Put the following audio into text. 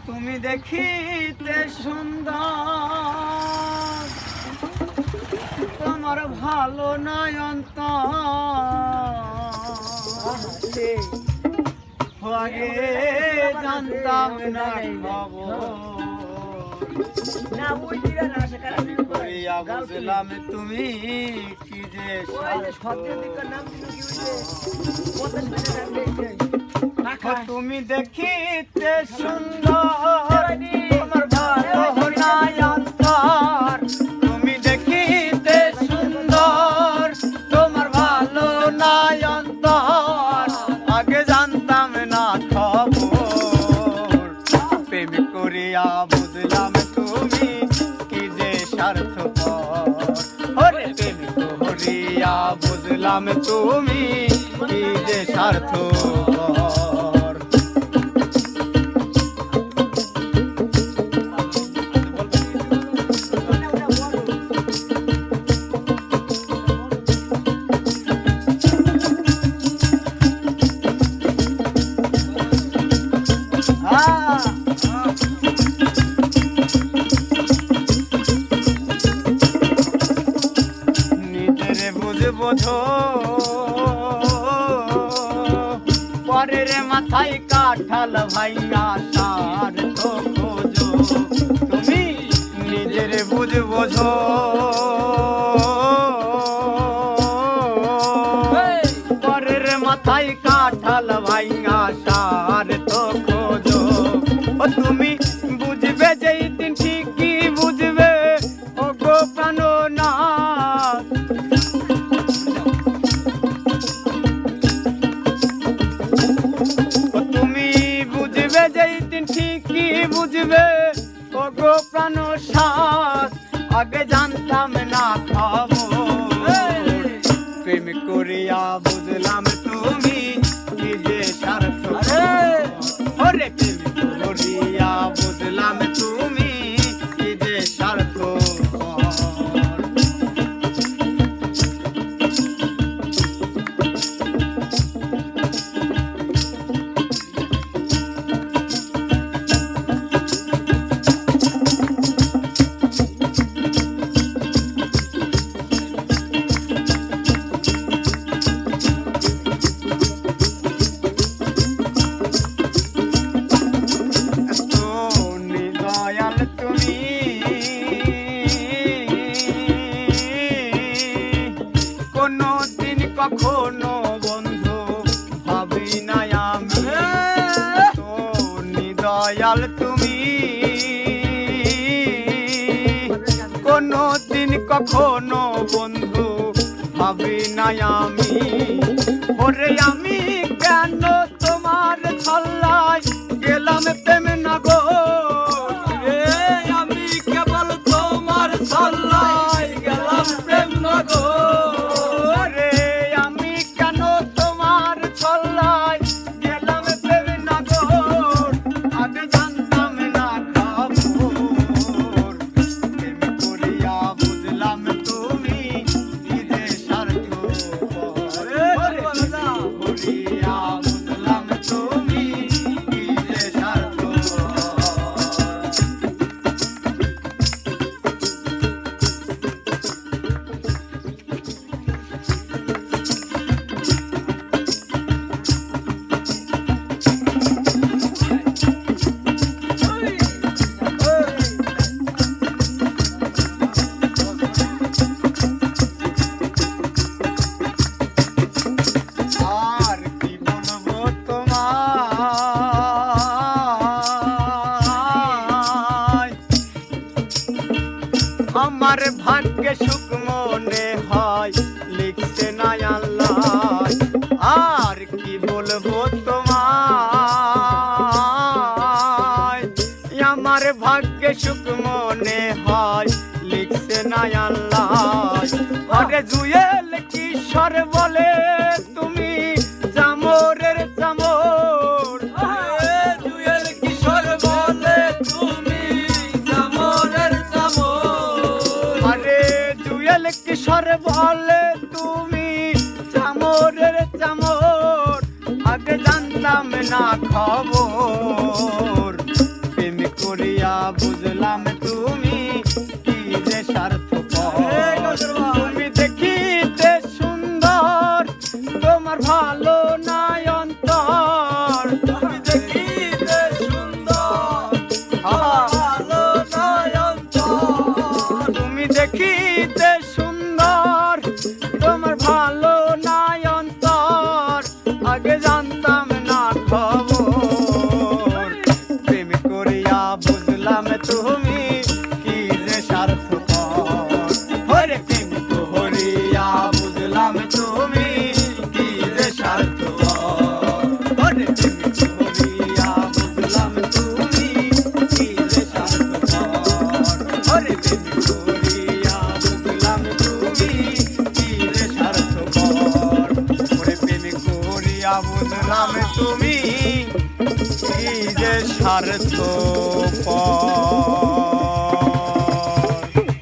তুমি দেখিতে সুন্দর, তোমার ভালো নয়ন্ত আগে জানতাম না বুঝলাম তুমি কি যে তুমি দেখিতে সুন্দর, তোমার ভালো নয়ন্তর। তুমি দেখিতে সুন্দর, তোমার ভালো নয়ন্তর আগে জানতাম না খবর। প্রেম করিয়া বুঝলাম তুমি কি যে স্বার্থপর। ওরে প্রেম করিয়া বুঝলাম তুমি কি যে স্বার্থপর। নিজেরে বুঝবোঝো পরের মাথায় কাঠাল ভাইয়া সার তো খোঁজো। তুমি নিজেরে বুঝবোঝো পরের মাথায় কাঠাল ভাইয়া সার তো খোঁজো। ও তুমি বুঝবে যেই দিন ঠিকই বুঝবে ও গো প্রাণনাথ। তুমি বুঝবে যেই দিন ঠিকই বুঝবে ও গো প্রাণনাথ আগে জানতাম না খবর। প্রেম করিয়া বুঝলাম তুমি কি যে স্বার্থপর। ওরে প্রেম করিয়া বুঝলাম তুমি কি যে স্বার্থপর। কখনো বন্ধু ভাবি নাই আমি তো নিদয়াল তুমি। কোনো দিন কখনো বন্ধু ভাবি নাই আমি। ওরে আমি কেন তোমার ছল্লায় গেলাম প্রেম নগর। আমি কেবল তোমার ছল্লায় গেলাম প্রেম নগর। আমার ভাগ্যে সুখ মনে হয় লিখছে না আল্লাহ। আর কি বলবো তোমায়, আমার ভাগ্যে সুখ মনে হয় লিখছে না আল্লাহ। আরে জুয়েল কিশোর বলে তুমি চামরের চামর। জুয়েল কিশোর বলে তুমি চামরের চামর। আরে জুয়েল কিশোর বলে তুমি চামরের চামর আগে জানতাম না খবর। প্রেম করিয়া বুঝলাম তুমি কি যে স্বার্থপর। তুমি দেখিতে সুন্দর তোমার ভালো নাই অন্তর। তুমি দেখিতে সুন্দর ভালো নাই অন্তর। তুমি দেখিতে সুন্দর তোমার ভালো নাই অন্তর। আগে জানতাম না খবর, প্রেম করিয়া বুঝলাম তুমি